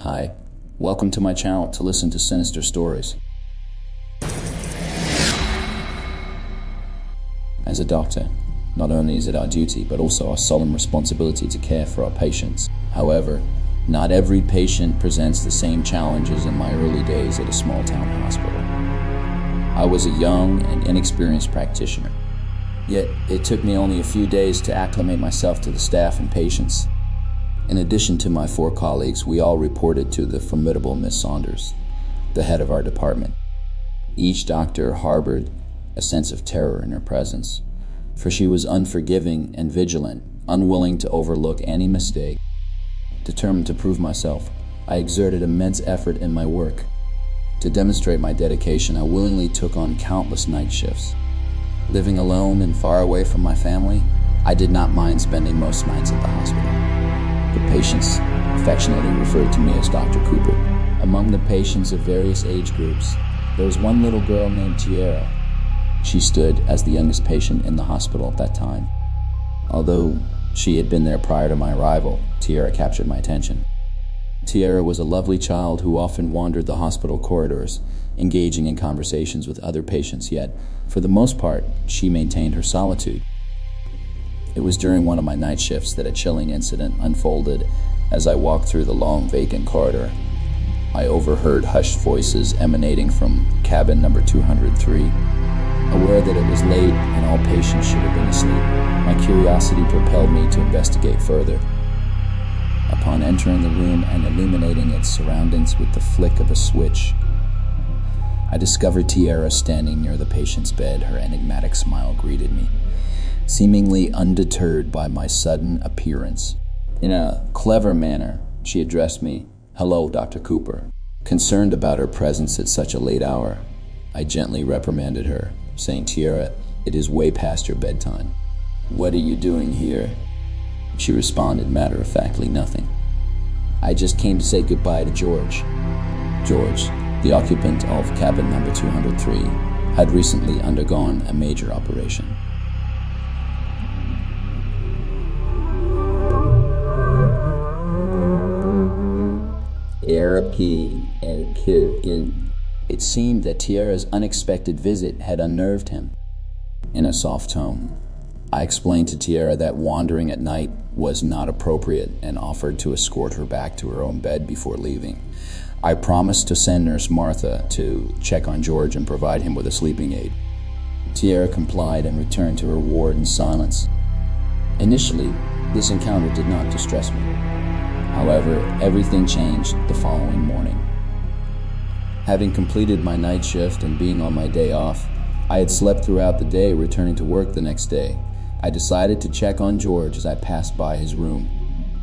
Hi, welcome to my channel to listen to sinister stories. As a doctor, not only is it our duty, but also our solemn responsibility to care for our patients. However, not every patient presents the same challenges in my early days at a small town hospital. I was a young and inexperienced practitioner, yet it took me only a few days to acclimate myself to the staff and patients. In addition to my 4 colleagues, we all reported to the formidable Miss Saunders, the head of our department. Each doctor harbored a sense of terror in her presence, for she was unforgiving and vigilant, unwilling to overlook any mistake. Determined to prove myself, I exerted immense effort in my work. To demonstrate my dedication, I willingly took on countless night shifts. Living alone and far away from my family, I did not mind spending most nights at the hospital. The patients affectionately referred to me as Dr. Cooper. Among the patients of various age groups, there was one little girl named Tiara. She stood as the youngest patient in the hospital at that time. Although she had been there prior to my arrival, Tiara captured my attention. Tiara was a lovely child who often wandered the hospital corridors, engaging in conversations with other patients, yet, for the most part, she maintained her solitude. It was during one of my night shifts that a chilling incident unfolded as I walked through the long vacant corridor. I overheard hushed voices emanating from cabin number 203. Aware that it was late and all patients should have been asleep, my curiosity propelled me to investigate further. Upon entering the room and illuminating its surroundings with the flick of a switch, I discovered Tiara standing near the patient's bed. Her enigmatic smile greeted me, seemingly undeterred by my sudden appearance. In a clever manner, she addressed me, "Hello, Dr. Cooper." Concerned about her presence at such a late hour, I gently reprimanded her, saying, "Tiara, it is way past your bedtime." "What are you doing here?" She responded matter-of-factly, "Nothing. I just came to say goodbye to George." George, the occupant of cabin number 203, had recently undergone a major operation. It seemed that Tiara's unexpected visit had unnerved him. In a soft tone, I explained to Tiara that wandering at night was not appropriate and offered to escort her back to her own bed before leaving. I promised to send Nurse Martha to check on George and provide him with a sleeping aid. Tiara complied and returned to her ward in silence. Initially, this encounter did not distress me. However, everything changed the following morning. Having completed my night shift and being on my day off, I had slept throughout the day, returning to work the next day. I decided to check on George as I passed by his room,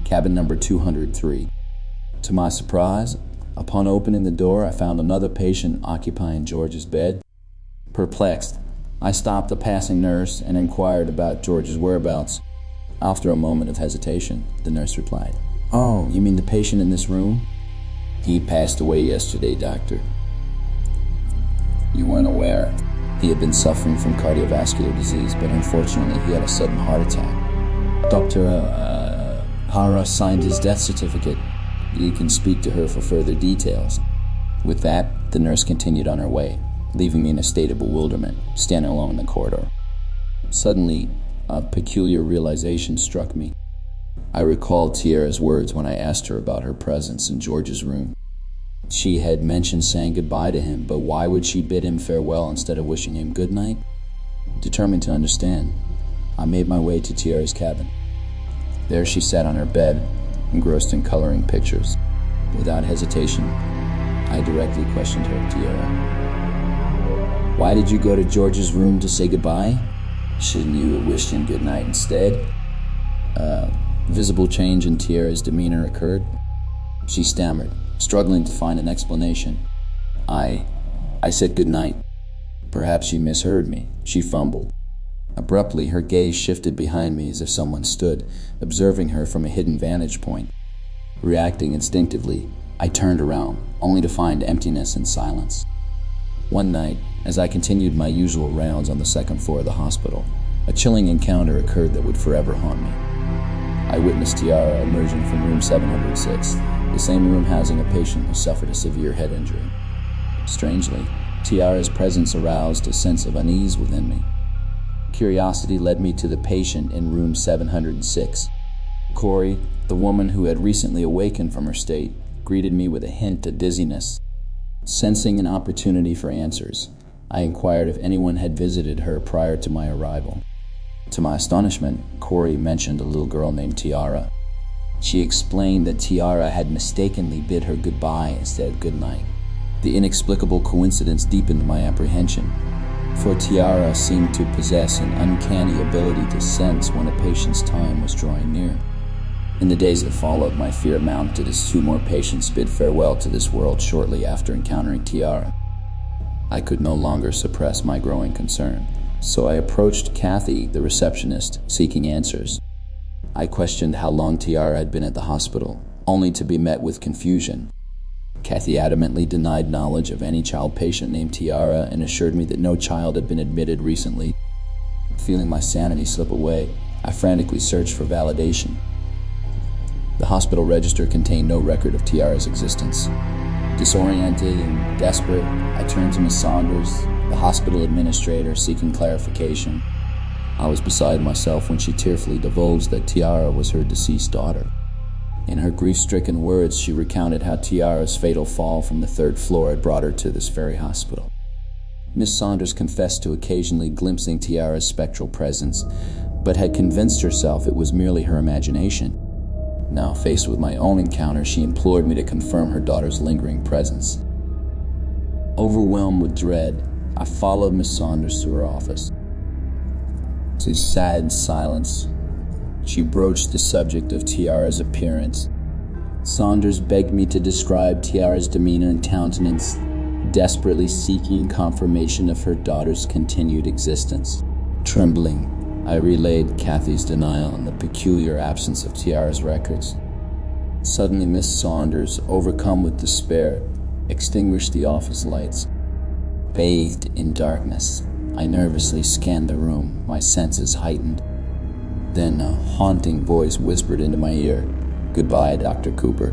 cabin number 203. To my surprise, upon opening the door, I found another patient occupying George's bed. Perplexed, I stopped a passing nurse and inquired about George's whereabouts. After a moment of hesitation, the nurse replied, "Oh, you mean the patient in this room?" "He passed away yesterday, doctor." "You weren't aware?" He had been suffering from cardiovascular disease, but unfortunately he had a sudden heart attack. Dr. Hara signed his death certificate. You can speak to her for further details. With that, the nurse continued on her way, leaving me in a state of bewilderment, standing alone in the corridor. Suddenly, a peculiar realization struck me. I recalled Tiara's words when I asked her about her presence in George's room. She had mentioned saying goodbye to him, but why would she bid him farewell instead of wishing him good night? Determined to understand, I made my way to Tiara's cabin. There she sat on her bed, engrossed in coloring pictures. Without hesitation, I directly questioned her. "Tiara, why did you go to George's room to say goodbye? Shouldn't you have wished him good night instead?" Visible change in Tiara's demeanor occurred. She stammered, struggling to find an explanation. I said good night." Perhaps she misheard me. She fumbled. Abruptly, her gaze shifted behind me as if someone stood, observing her from a hidden vantage point. Reacting instinctively, I turned around, only to find emptiness and silence. One night, as I continued my usual rounds on the second floor of the hospital, a chilling encounter occurred that would forever haunt me. I witnessed Tiara emerging from room 706, the same room housing a patient who suffered a severe head injury. Strangely, Tiara's presence aroused a sense of unease within me. Curiosity led me to the patient in room 706. Corey, the woman who had recently awakened from her state, greeted me with a hint of dizziness. Sensing an opportunity for answers, I inquired if anyone had visited her prior to my arrival. To my astonishment, Corey mentioned a little girl named Tiara. She explained that Tiara had mistakenly bid her goodbye instead of goodnight. The inexplicable coincidence deepened my apprehension, for Tiara seemed to possess an uncanny ability to sense when a patient's time was drawing near. In the days that followed, my fear mounted as 2 more patients bid farewell to this world shortly after encountering Tiara. I could no longer suppress my growing concern, so I approached Kathy, the receptionist, seeking answers. I questioned how long Tiara had been at the hospital, only to be met with confusion. Kathy adamantly denied knowledge of any child patient named Tiara and assured me that no child had been admitted recently. Feeling my sanity slip away, I frantically searched for validation. The hospital register contained no record of Tiara's existence. Disoriented and desperate, I turned to Miss Saunders, the hospital administrator, seeking clarification. I was beside myself when she tearfully divulged that Tiara was her deceased daughter. In her grief-stricken words, she recounted how Tiara's fatal fall from the 3rd floor had brought her to this very hospital. Miss Saunders confessed to occasionally glimpsing Tiara's spectral presence, but had convinced herself it was merely her imagination. Now, faced with my own encounter, she implored me to confirm her daughter's lingering presence. Overwhelmed with dread, I followed Miss Saunders to her office. To sad silence, she broached the subject of Tiara's appearance. Saunders begged me to describe Tiara's demeanor and countenance, desperately seeking confirmation of her daughter's continued existence. Trembling, I relayed Kathy's denial and the peculiar absence of Tiara's records. Suddenly, Miss Saunders, overcome with despair, extinguished the office lights. Bathed in darkness, I nervously scanned the room, my senses heightened. Then a haunting voice whispered into my ear, "Goodbye, Dr. Cooper."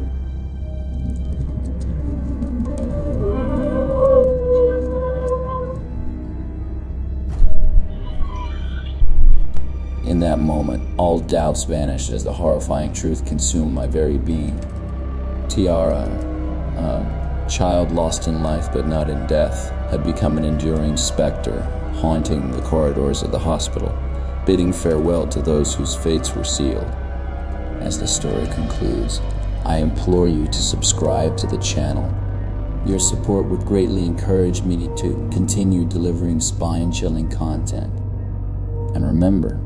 In that moment, all doubts vanished as the horrifying truth consumed my very being. Tiara, a child lost in life but not in death, had become an enduring specter, haunting the corridors of the hospital, bidding farewell to those whose fates were sealed. As the story concludes, I implore you to subscribe to the channel. Your support would greatly encourage me to continue delivering spine-chilling content. And remember,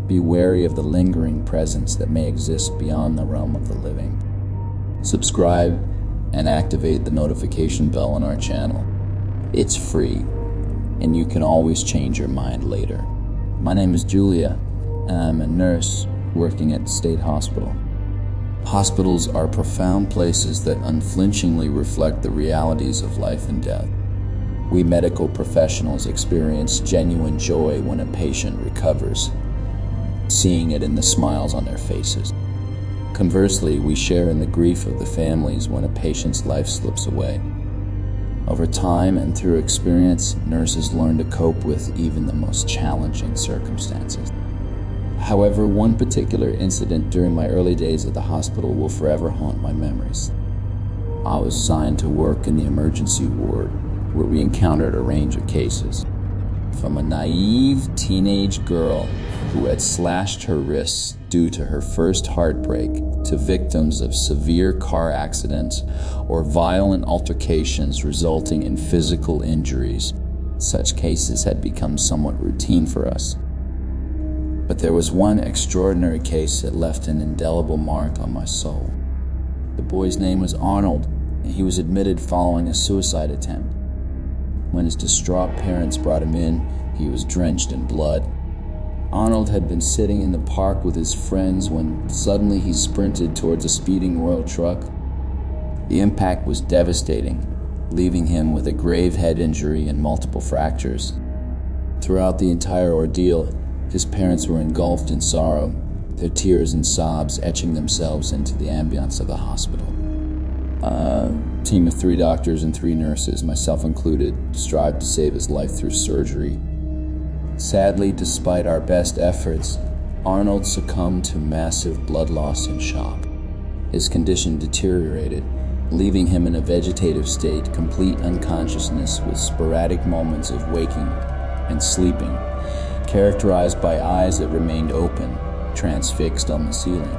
be wary of the lingering presence that may exist beyond the realm of the living. Subscribe and activate the notification bell on our channel. It's free, and you can always change your mind later. My name is Julia, and I'm a nurse working at the state hospital. Hospitals are profound places that unflinchingly reflect the realities of life and death. We medical professionals experience genuine joy when a patient recovers, seeing it in the smiles on their faces. Conversely, we share in the grief of the families when a patient's life slips away. Over time and through experience, nurses learn to cope with even the most challenging circumstances. However, one particular incident during my early days at the hospital will forever haunt my memories. I was assigned to work in the emergency ward, where we encountered a range of cases. From a naive teenage girl who had slashed her wrists due to her first heartbreak to victims of severe car accidents or violent altercations resulting in physical injuries. Such cases had become somewhat routine for us. But there was one extraordinary case that left an indelible mark on my soul. The boy's name was Arnold, and he was admitted following a suicide attempt. When his distraught parents brought him in, he was drenched in blood. Arnold had been sitting in the park with his friends when suddenly he sprinted towards a speeding Royal truck. The impact was devastating, leaving him with a grave head injury and multiple fractures. Throughout the entire ordeal, his parents were engulfed in sorrow, their tears and sobs etching themselves into the ambience of the hospital. A team of 3 doctors and 3 nurses, myself included, strive to save his life through surgery. Sadly, despite our best efforts, Arnold succumbed to massive blood loss and shock. His condition deteriorated, leaving him in a vegetative state, complete unconsciousness with sporadic moments of waking and sleeping, characterized by eyes that remained open, transfixed on the ceiling.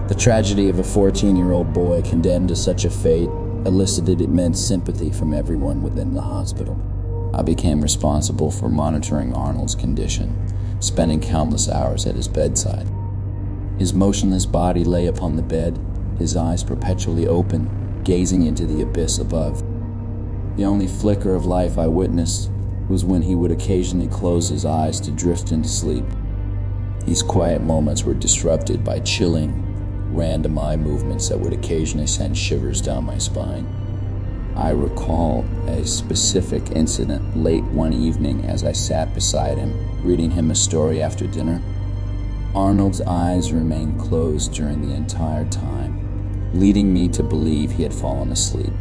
The tragedy of a 14-year-old boy condemned to such a fate elicited immense sympathy from everyone within the hospital. I became responsible for monitoring Arnold's condition, spending countless hours at his bedside. His motionless body lay upon the bed, his eyes perpetually open, gazing into the abyss above. The only flicker of life I witnessed was when he would occasionally close his eyes to drift into sleep. These quiet moments were disrupted by chilling, random eye movements that would occasionally send shivers down my spine. I recall a specific incident late one evening as I sat beside him, reading him a story after dinner. Arnold's eyes remained closed during the entire time, leading me to believe he had fallen asleep.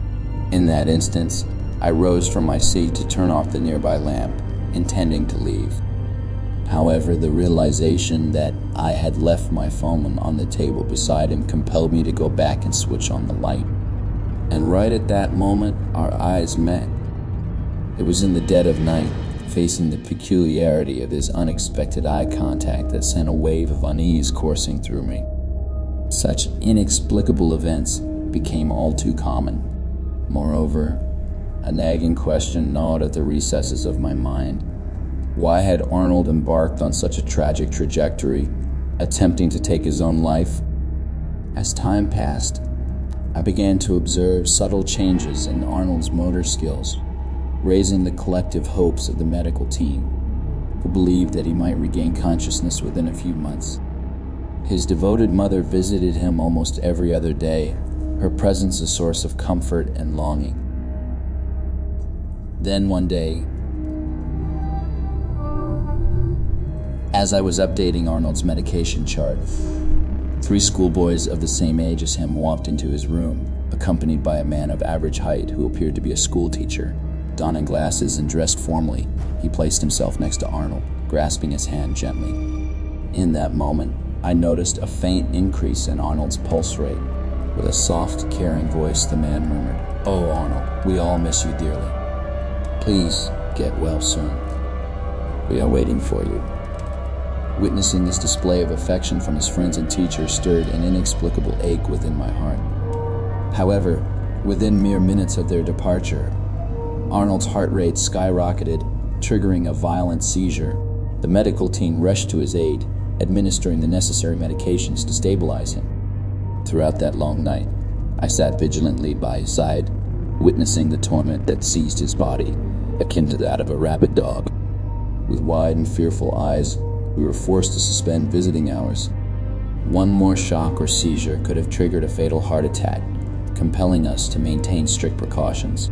In that instance, I rose from my seat to turn off the nearby lamp, intending to leave. However, the realization that I had left my phone on the table beside him compelled me to go back and switch on the light. And right at that moment, our eyes met. It was in the dead of night, facing the peculiarity of this unexpected eye contact that sent a wave of unease coursing through me. Such inexplicable events became all too common. Moreover, a nagging question gnawed at the recesses of my mind. Why had Arnold embarked on such a tragic trajectory, attempting to take his own life? As time passed, I began to observe subtle changes in Arnold's motor skills, raising the collective hopes of the medical team, who believed that he might regain consciousness within a few months. His devoted mother visited him almost every other day, her presence a source of comfort and longing. Then one day, as I was updating Arnold's medication chart, 3 schoolboys of the same age as him walked into his room, accompanied by a man of average height who appeared to be a school teacher. Donning glasses and dressed formally, he placed himself next to Arnold, grasping his hand gently. In that moment, I noticed a faint increase in Arnold's pulse rate. With a soft, caring voice, the man murmured, "Oh, Arnold, we all miss you dearly. Please get well soon. We are waiting for you." Witnessing this display of affection from his friends and teachers stirred an inexplicable ache within my heart. However, within mere minutes of their departure, Arnold's heart rate skyrocketed, triggering a violent seizure. The medical team rushed to his aid, administering the necessary medications to stabilize him. Throughout that long night, I sat vigilantly by his side, witnessing the torment that seized his body, akin to that of a rabid dog. With wide and fearful eyes, we were forced to suspend visiting hours. One more shock or seizure could have triggered a fatal heart attack, compelling us to maintain strict precautions.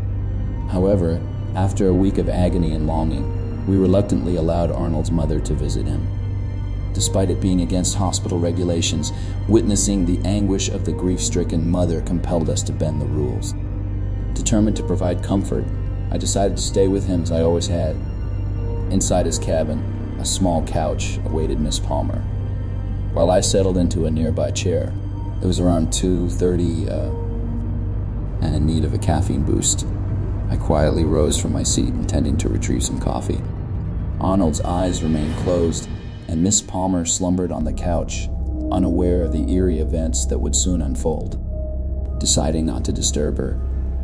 However, after a week of agony and longing, we reluctantly allowed Arnold's mother to visit him. Despite it being against hospital regulations, witnessing the anguish of the grief-stricken mother compelled us to bend the rules. Determined to provide comfort, I decided to stay with him as I always had. Inside his cabin, a small couch awaited Miss Palmer, while I settled into a nearby chair. It was around 2:30 and in need of a caffeine boost. I quietly rose from my seat, intending to retrieve some coffee. Arnold's eyes remained closed, and Miss Palmer slumbered on the couch, unaware of the eerie events that would soon unfold. Deciding not to disturb her,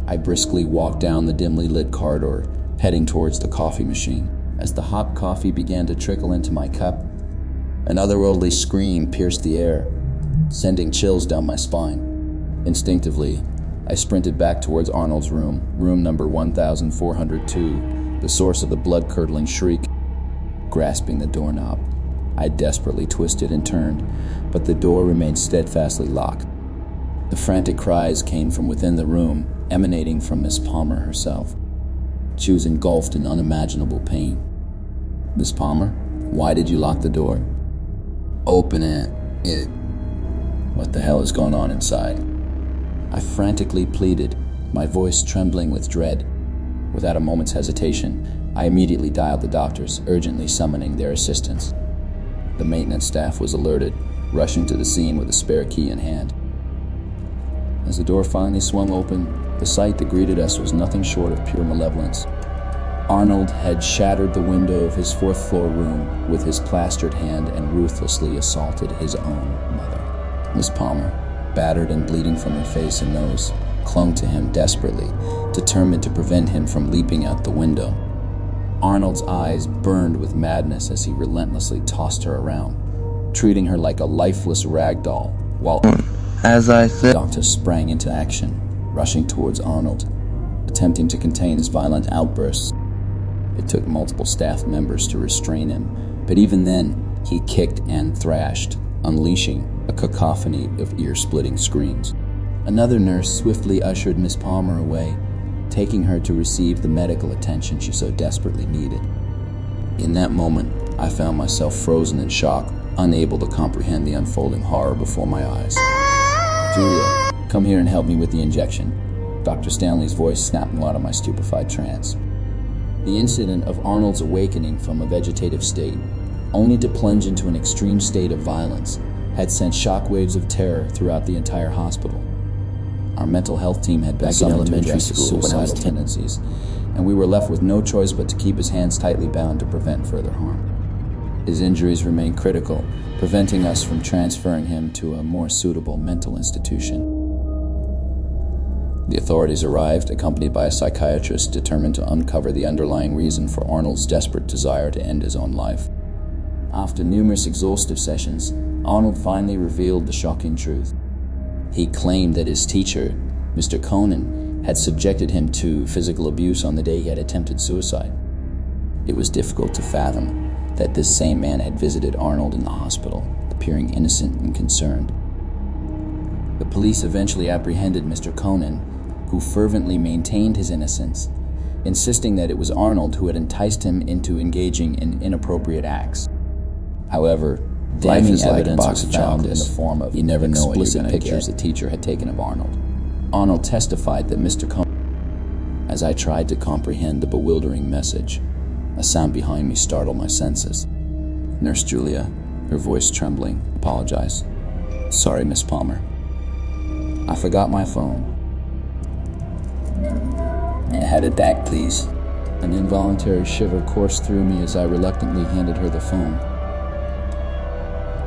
I briskly walked down the dimly lit corridor, heading towards the coffee machine. As the hot coffee began to trickle into my cup, an otherworldly scream pierced the air, sending chills down my spine. Instinctively, I sprinted back towards Arnold's room, room number 1402, the source of the blood-curdling shriek. Grasping the doorknob, I desperately twisted and turned, but the door remained steadfastly locked. The frantic cries came from within the room, emanating from Miss Palmer herself. She was engulfed in unimaginable pain. "Miss Palmer, why did you lock the door?" Open it. What the hell is going on inside? I frantically pleaded, my voice trembling with dread. Without a moment's hesitation, I immediately dialed the doctors, urgently summoning their assistance. The maintenance staff was alerted, rushing to the scene with a spare key in hand. As the door finally swung open, the sight that greeted us was nothing short of pure malevolence. Arnold had shattered the window of his fourth-floor room with his plastered hand and ruthlessly assaulted his own mother. Miss Palmer, battered and bleeding from her face and nose, clung to him desperately, determined to prevent him from leaping out the window. Arnold's eyes burned with madness as he relentlessly tossed her around, treating her like a lifeless rag doll, while the doctor sprang into action, rushing towards Arnold, attempting to contain his violent outbursts. It took multiple staff members to restrain him, but even then, he kicked and thrashed, unleashing a cacophony of ear-splitting screams. Another nurse swiftly ushered Miss Palmer away, taking her to receive the medical attention she so desperately needed. In that moment, I found myself frozen in shock, unable to comprehend the unfolding horror before my eyes. "Julia, come here and help me with the injection." Dr. Stanley's voice snapped me out of my stupefied trance. The incident of Arnold's awakening from a vegetative state, only to plunge into an extreme state of violence, had sent shockwaves of terror throughout the entire hospital. Our mental health team had been summoned to address his suicidal tendencies, and we were left with no choice but to keep his hands tightly bound to prevent further harm. His injuries remained critical, preventing us from transferring him to a more suitable mental institution. The authorities arrived, accompanied by a psychiatrist determined to uncover the underlying reason for Arnold's desperate desire to end his own life. After numerous exhaustive sessions, Arnold finally revealed the shocking truth. He claimed that his teacher, Mr. Conan, had subjected him to physical abuse on the day he had attempted suicide. It was difficult to fathom that this same man had visited Arnold in the hospital, appearing innocent and concerned. The police eventually apprehended Mr. Conan, who fervently maintained his innocence, insisting that it was Arnold who had enticed him into engaging in inappropriate acts. However, damning evidence was found in the form of explicit pictures the teacher had taken of Arnold. Arnold testified that Mr. Conan. As I tried to comprehend the bewildering message, a sound behind me startled my senses. Nurse Julia, her voice trembling, apologized. "Sorry, Miss Palmer. I forgot my phone." "Had it back, please." An involuntary shiver coursed through me as I reluctantly handed her the phone.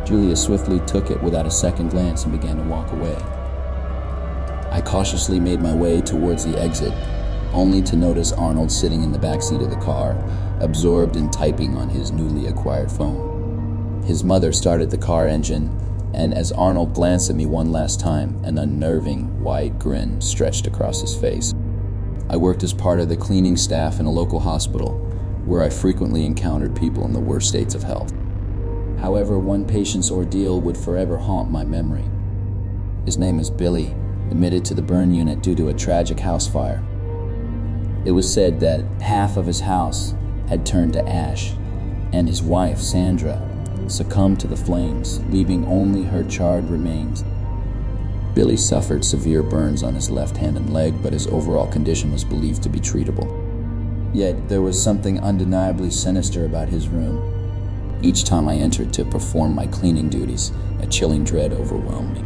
Julia swiftly took it without a second glance and began to walk away. I cautiously made my way towards the exit, only to notice Arnold sitting in the backseat of the car, absorbed in typing on his newly acquired phone. His mother started the car engine, and as Arnold glanced at me one last time, an unnerving, wide grin stretched across his face. I worked as part of the cleaning staff in a local hospital, where I frequently encountered people in the worst states of health. However, one patient's ordeal would forever haunt my memory. His name is Billy, admitted to the burn unit due to a tragic house fire. It was said that half of his house had turned to ash, and his wife, Sandra, succumbed to the flames, leaving only her charred remains. Billy suffered severe burns on his left hand and leg, but his overall condition was believed to be treatable. Yet there was something undeniably sinister about his room. Each time I entered to perform my cleaning duties, a chilling dread overwhelmed me.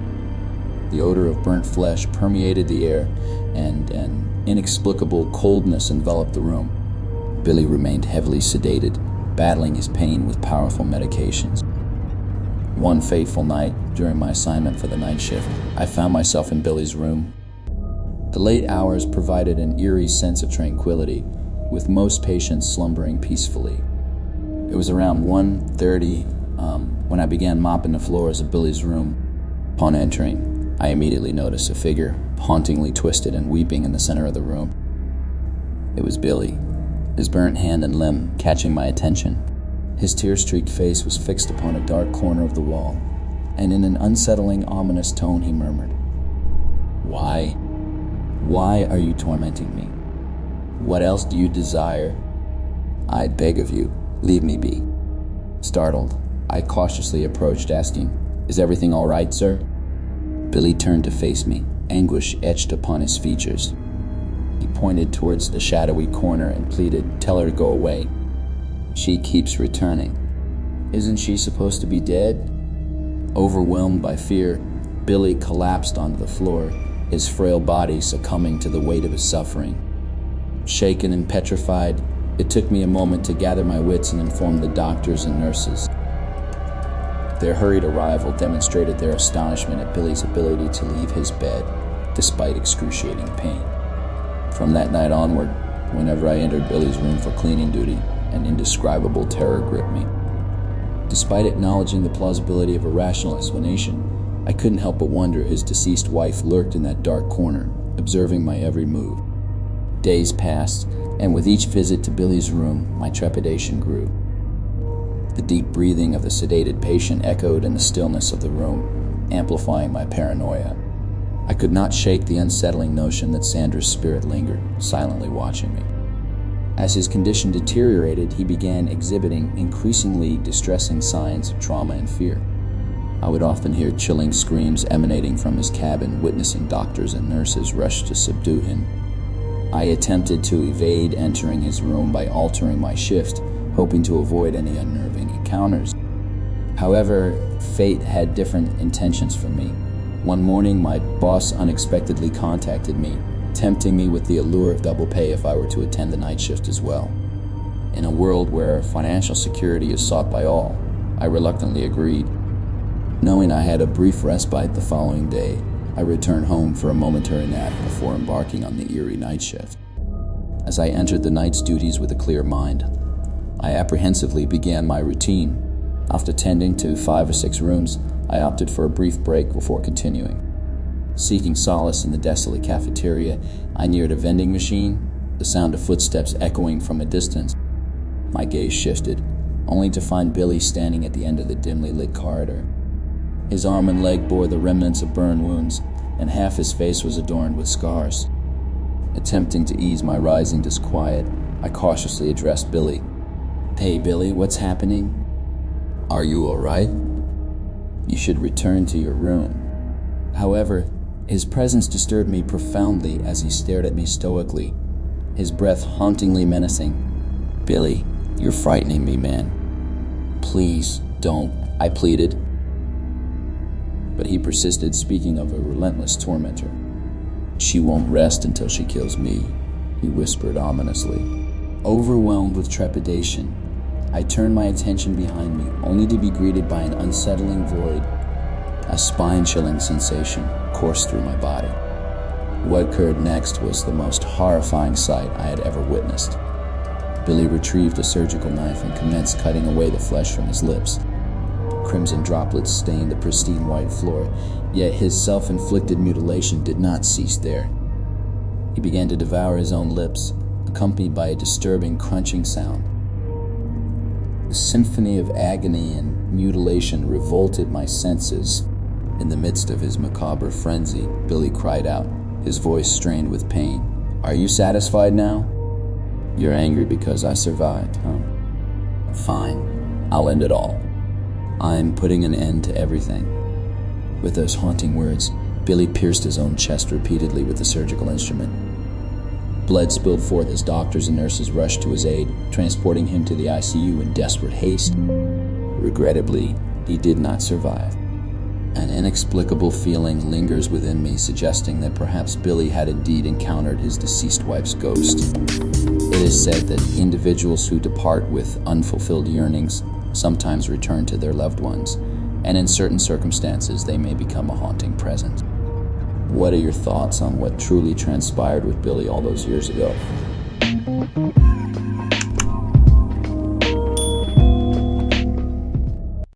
The odor of burnt flesh permeated the air, and an inexplicable coldness enveloped the room. Billy remained heavily sedated, battling his pain with powerful medications. One fateful night, during my assignment for the night shift, I found myself in Billy's room. The late hours provided an eerie sense of tranquility, with most patients slumbering peacefully. It was around 1:30 when I began mopping the floors of Billy's room. Upon entering, I immediately noticed a figure, hauntingly twisted and weeping in the center of the room. It was Billy, his burnt hand and limb catching my attention. His tear-streaked face was fixed upon a dark corner of the wall, and in an unsettling, ominous tone he murmured, "Why? Why are you tormenting me? What else do you desire? I beg of you, leave me be." Startled, I cautiously approached, asking, "Is everything all right, sir?" Billy turned to face me, anguish etched upon his features. He pointed towards the shadowy corner and pleaded, "Tell her to go away. She keeps returning. Isn't she supposed to be dead?" Overwhelmed by fear, Billy collapsed onto the floor, his frail body succumbing to the weight of his suffering. Shaken and petrified, it took me a moment to gather my wits and inform the doctors and nurses. Their hurried arrival demonstrated their astonishment at Billy's ability to leave his bed, despite excruciating pain. From that night onward, whenever I entered Billy's room for cleaning duty, an indescribable terror gripped me. Despite acknowledging the plausibility of a rational explanation, I couldn't help but wonder his deceased wife lurked in that dark corner, observing my every move. Days passed, and with each visit to Billy's room, my trepidation grew. The deep breathing of the sedated patient echoed in the stillness of the room, amplifying my paranoia. I could not shake the unsettling notion that Sandra's spirit lingered, silently watching me. As his condition deteriorated, he began exhibiting increasingly distressing signs of trauma and fear. I would often hear chilling screams emanating from his cabin, witnessing doctors and nurses rush to subdue him. I attempted to evade entering his room by altering my shift, hoping to avoid any unnerving encounters. However, fate had different intentions for me. One morning, my boss unexpectedly contacted me, tempting me with the allure of double pay if I were to attend the night shift as well. In a world where financial security is sought by all, I reluctantly agreed. Knowing I had a brief respite the following day, I returned home for a momentary nap before embarking on the eerie night shift. As I entered the night's duties with a clear mind, I apprehensively began my routine. After tending to 5 or 6 rooms, I opted for a brief break before continuing. Seeking solace in the desolate cafeteria, I neared a vending machine, the sound of footsteps echoing from a distance. My gaze shifted, only to find Billy standing at the end of the dimly lit corridor. His arm and leg bore the remnants of burn wounds, and half his face was adorned with scars. Attempting to ease my rising disquiet, I cautiously addressed Billy. "Hey Billy, what's happening? Are you all right? You should return to your room." However, his presence disturbed me profoundly as he stared at me stoically, his breath hauntingly menacing. "Billy, you're frightening me, man. Please, don't," I pleaded. But he persisted, speaking of a relentless tormentor. "She won't rest until she kills me," he whispered ominously. Overwhelmed with trepidation, I turned my attention behind me, only to be greeted by an unsettling void. A spine-chilling sensation coursed through my body. What occurred next was the most horrifying sight I had ever witnessed. Billy retrieved a surgical knife and commenced cutting away the flesh from his lips. Crimson droplets stained the pristine white floor, yet his self-inflicted mutilation did not cease there. He began to devour his own lips, accompanied by a disturbing crunching sound. The symphony of agony and mutilation revolted my senses. In the midst of his macabre frenzy, Billy cried out, his voice strained with pain. "Are you satisfied now? You're angry because I survived, huh? Fine, I'll end it all. I'm putting an end to everything." With those haunting words, Billy pierced his own chest repeatedly with the surgical instrument. Blood spilled forth as doctors and nurses rushed to his aid, transporting him to the ICU in desperate haste. Regrettably, he did not survive. An inexplicable feeling lingers within me, suggesting that perhaps Billy had indeed encountered his deceased wife's ghost. It is said that individuals who depart with unfulfilled yearnings sometimes return to their loved ones, and in certain circumstances they may become a haunting presence. What are your thoughts on what truly transpired with Billy all those years ago?